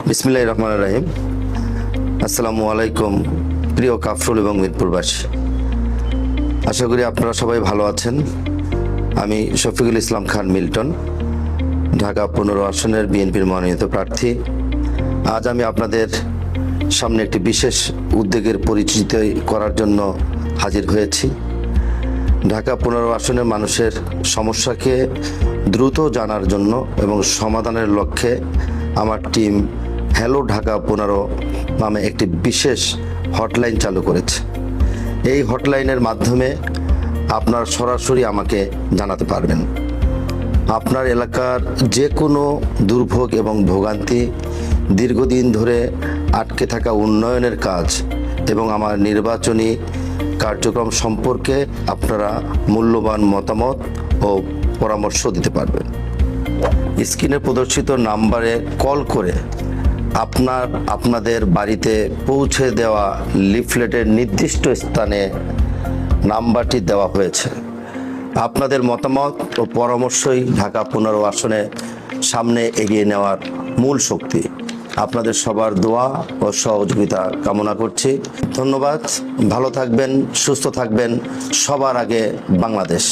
বিসমিল্লাহির রহমানির রহিম। আসসালামু আলাইকুম প্রিয় কাফরুল এবং মিরপুরবাসী, আশা করি আপনারা সবাই ভালো আছেন। আমি শফিকুল ইসলাম খান মিল্টন, ঢাকা 15 আসনের বিএনপির মনোনীত প্রার্থী। আজ আমি আপনাদের সামনে একটি বিশেষ উদ্যোগের পরিচিতি করার জন্য হাজির হয়েছি। ঢাকা 15 আসনের মানুষের সমস্যাকে দ্রুত জানার জন্য এবং সমাধানের লক্ষ্যে আমার টিম হ্যালো ঢাকা 15 নামে একটি বিশেষ হটলাইন চালু করেছে। এই হটলাইনের মাধ্যমে আপনার সরাসরি আমাকে জানাতে পারবেন আপনার এলাকার যে কোনো দুর্ভোগ এবং ভোগান্তি, দীর্ঘদিন ধরে আটকে থাকা উন্নয়নের কাজ এবং আমার নির্বাচনী কার্যক্রম সম্পর্কে আপনারা মূল্যবান মতামত ও পরামর্শ দিতে পারবেন। স্ক্রিনে প্রদর্শিত নাম্বারে কল করে আপনাদের বাড়িতে পৌঁছে দেওয়া লিফলেটের নির্দিষ্ট স্থানে নাম্বারটি দেওয়া হয়েছে। আপনাদের মতামত ও পরামর্শই ঢাকা 15 আসনে সামনে এগিয়ে নেওয়ার মূল শক্তি। আপনাদের সবার দোয়া ও সহযোগিতা কামনা করছি। ধন্যবাদ। ভালো থাকবেন, সুস্থ থাকবেন। সবার আগে বাংলাদেশ।